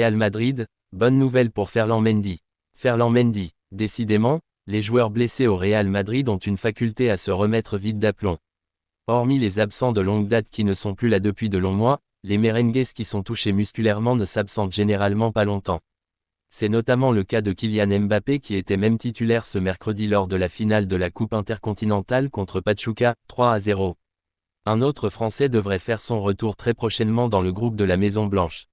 Real Madrid, bonne nouvelle pour Ferland Mendy. Ferland Mendy, décidément, les joueurs blessés au Real Madrid ont une faculté à se remettre vite d'aplomb. Hormis les absents de longue date qui ne sont plus là depuis de longs mois, les merengues qui sont touchés musculairement ne s'absentent généralement pas longtemps. C'est notamment le cas de Kylian Mbappé qui était même titulaire ce mercredi lors de la finale de la Coupe intercontinentale contre Pachuca, 3-0. Un autre Français devrait faire son retour très prochainement dans le groupe de la Maison Blanche.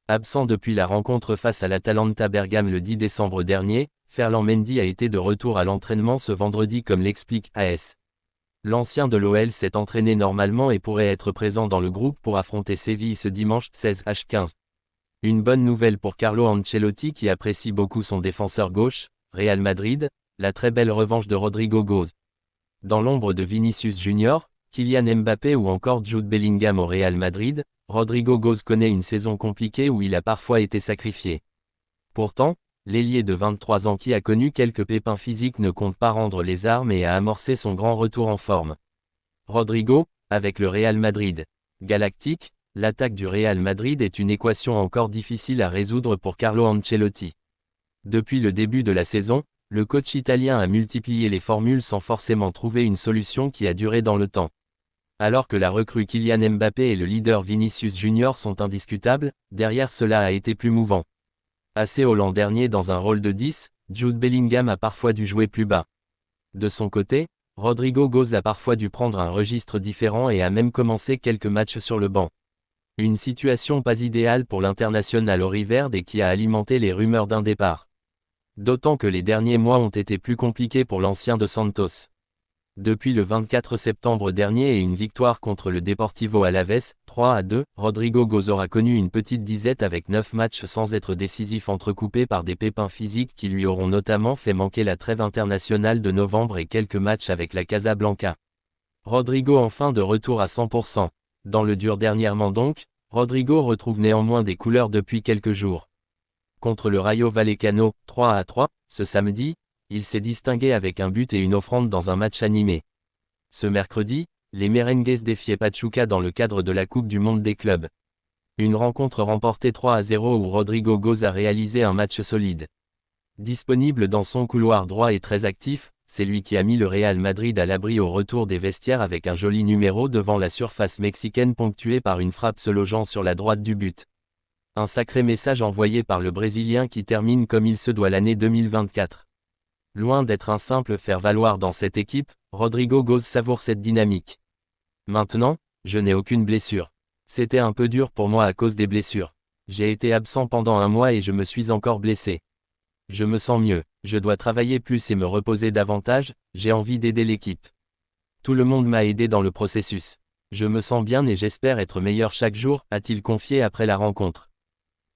Absent depuis la rencontre face à l'Atalanta Bergame le 10 décembre dernier, Ferland Mendy a été de retour à l'entraînement ce vendredi comme l'explique AS. L'ancien de l'OL s'est entraîné normalement et pourrait être présent dans le groupe pour affronter Séville ce dimanche 16h15. Une bonne nouvelle pour Carlo Ancelotti qui apprécie beaucoup son défenseur gauche, Real Madrid, la très belle revanche de Rodrygo Góes. Dans l'ombre de Vinicius Junior, Kylian Mbappé ou encore Jude Bellingham au Real Madrid, Rodrygo Góes connaît une saison compliquée où il a parfois été sacrifié. Pourtant, l'ailier de 23 ans qui a connu quelques pépins physiques ne compte pas rendre les armes et a amorcé son grand retour en forme. Rodrygo, avec le Real Madrid. Galactique, l'attaque du Real Madrid est une équation encore difficile à résoudre pour Carlo Ancelotti. Depuis le début de la saison, le coach italien a multiplié les formules sans forcément trouver une solution qui a duré dans le temps. Alors que la recrue Kylian Mbappé et le leader Vinicius Junior sont indiscutables, derrière cela a été plus mouvant. Assez haut l'an dernier dans un rôle de 10, Jude Bellingham a parfois dû jouer plus bas. De son côté, Rodrygo Góes a parfois dû prendre un registre différent et a même commencé quelques matchs sur le banc. Une situation pas idéale pour l'international auriverde et qui a alimenté les rumeurs d'un départ. D'autant que les derniers mois ont été plus compliqués pour l'ancien de Santos. Depuis le 24 septembre dernier et une victoire contre le Deportivo Alavés, 3-2, Rodrygo Góes aura connu une petite disette avec 9 matchs sans être décisif entrecoupés par des pépins physiques qui lui auront notamment fait manquer la trêve internationale de novembre et quelques matchs avec la Casablanca. Rodrygo enfin de retour à 100%. Dans le dur dernièrement donc, Rodrygo retrouve néanmoins des couleurs depuis quelques jours. Contre le Rayo Vallecano, 3-3, ce samedi, il s'est distingué avec un but et une offrande dans un match animé. Ce mercredi, les merengues défiaient Pachuca dans le cadre de la Coupe du Monde des clubs. Une rencontre remportée 3-0 où Rodrygo Góes a réalisé un match solide. Disponible dans son couloir droit et très actif, c'est lui qui a mis le Real Madrid à l'abri au retour des vestiaires avec un joli numéro devant la surface mexicaine ponctuée par une frappe se logeant sur la droite du but. Un sacré message envoyé par le Brésilien qui termine comme il se doit l'année 2024. Loin d'être un simple faire-valoir dans cette équipe, Rodrygo Góes savoure cette dynamique. Maintenant, je n'ai aucune blessure. C'était un peu dur pour moi à cause des blessures. J'ai été absent pendant un mois et je me suis encore blessé. Je me sens mieux, je dois travailler plus et me reposer davantage, j'ai envie d'aider l'équipe. Tout le monde m'a aidé dans le processus. Je me sens bien et j'espère être meilleur chaque jour, a-t-il confié après la rencontre.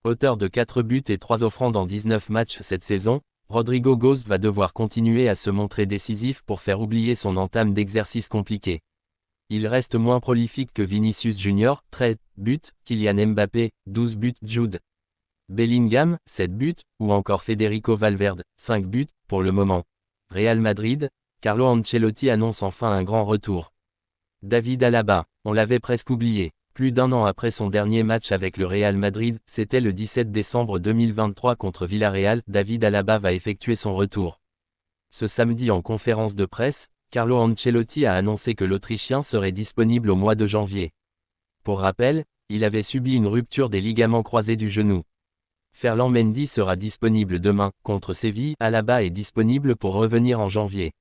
Auteur de 4 buts et 3 offrandes en 19 matchs cette saison, Rodrygo Góes va devoir continuer à se montrer décisif pour faire oublier son entame d'exercice compliqué. Il reste moins prolifique que Vinicius Junior, 13 buts, Kylian Mbappé, 12 buts, Jude Bellingham, 7 buts, ou encore Federico Valverde, 5 buts, pour le moment. Real Madrid, Carlo Ancelotti annonce enfin un grand retour. David Alaba, on l'avait presque oublié. Plus d'un an après son dernier match avec le Real Madrid, c'était le 17 décembre 2023 contre Villarreal, David Alaba va effectuer son retour. Ce samedi en conférence de presse, Carlo Ancelotti a annoncé que l'Autrichien serait disponible au mois de janvier. Pour rappel, il avait subi une rupture des ligaments croisés du genou. Ferland Mendy sera disponible demain, contre Séville, Alaba est disponible pour revenir en janvier.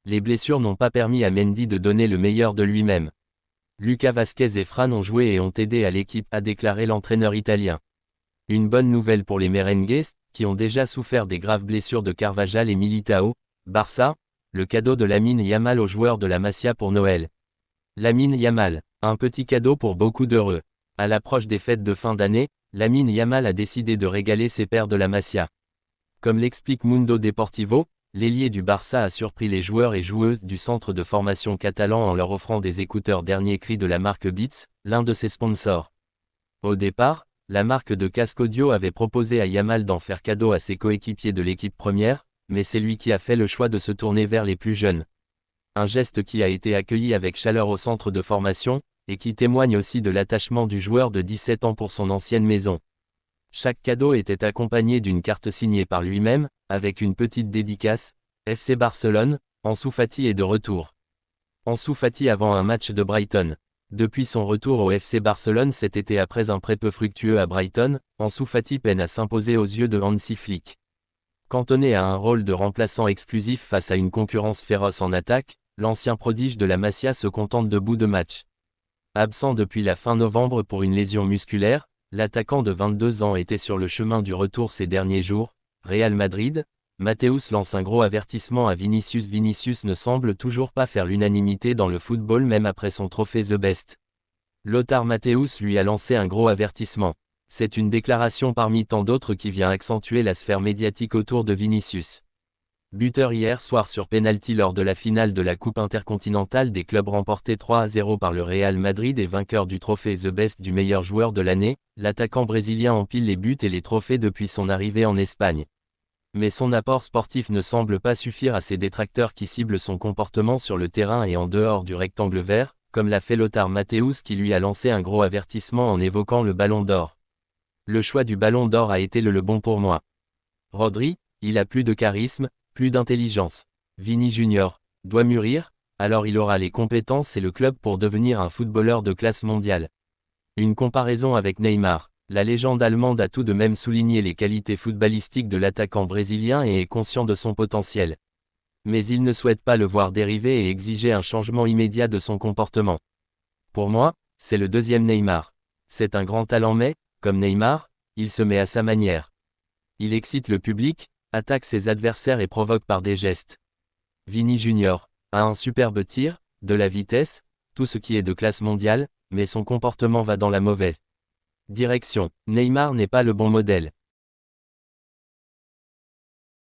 Les blessures n'ont pas permis à Mendy de donner le meilleur de lui-même. Lucas Vazquez et Fran ont joué et ont aidé à l'équipe, a déclaré l'entraîneur italien. Une bonne nouvelle pour les merengues, qui ont déjà souffert des graves blessures de Carvajal et Militao. Barça, le cadeau de Lamine Yamal aux joueurs de la Masia pour Noël. Lamine Yamal, un petit cadeau pour beaucoup d'heureux. À l'approche des fêtes de fin d'année, Lamine Yamal a décidé de régaler ses pairs de la Masia. Comme l'explique Mundo Deportivo, l'ailier du Barça a surpris les joueurs et joueuses du centre de formation catalan en leur offrant des écouteurs dernier cri de la marque Beats, l'un de ses sponsors. Au départ, la marque de casque audio avait proposé à Yamal d'en faire cadeau à ses coéquipiers de l'équipe première, mais c'est lui qui a fait le choix de se tourner vers les plus jeunes. Un geste qui a été accueilli avec chaleur au centre de formation, et qui témoigne aussi de l'attachement du joueur de 17 ans pour son ancienne maison. Chaque cadeau était accompagné d'une carte signée par lui-même, avec une petite dédicace. FC Barcelone, Ansu Fati est de retour. Ansu Fati avant un match de Brighton. Depuis son retour au FC Barcelone cet été après un prêt peu fructueux à Brighton, Ansu Fati peine à s'imposer aux yeux de Hansi Flick. Cantonné à un rôle de remplaçant exclusif face à une concurrence féroce en attaque, l'ancien prodige de la Masia se contente de bouts de match. Absent depuis la fin novembre pour une lésion musculaire, l'attaquant de 22 ans était sur le chemin du retour ces derniers jours. Real Madrid, Matthäus lance un gros avertissement à Vinicius. Vinicius ne semble toujours pas faire l'unanimité dans le football même après son trophée The Best. Lothar Matthäus lui a lancé un gros avertissement. C'est une déclaration parmi tant d'autres qui vient accentuer la sphère médiatique autour de Vinicius. Buteur hier soir sur pénalty lors de la finale de la Coupe intercontinentale des clubs remportée 3-0 par le Real Madrid et vainqueur du trophée The Best du meilleur joueur de l'année, l'attaquant brésilien empile les buts et les trophées depuis son arrivée en Espagne. Mais son apport sportif ne semble pas suffire à ses détracteurs qui ciblent son comportement sur le terrain et en dehors du rectangle vert, comme l'a fait Lothar Matthäus qui lui a lancé un gros avertissement en évoquant le Ballon d'Or. Le choix du Ballon d'Or a été le bon pour moi. Rodri, il a plus de charisme, plus d'intelligence. Vini Junior doit mûrir, alors il aura les compétences et le club pour devenir un footballeur de classe mondiale. Une comparaison avec Neymar. La légende allemande a tout de même souligné les qualités footballistiques de l'attaquant brésilien et est conscient de son potentiel. Mais il ne souhaite pas le voir dériver et exiger un changement immédiat de son comportement. Pour moi, c'est le deuxième Neymar. C'est un grand talent mais, comme Neymar, il se met à sa manière. Il excite le public, attaque ses adversaires et provoque par des gestes. Vini Junior a un superbe tir, de la vitesse, tout ce qui est de classe mondiale, mais son comportement va dans la mauvaise direction. Neymar n'est pas le bon modèle.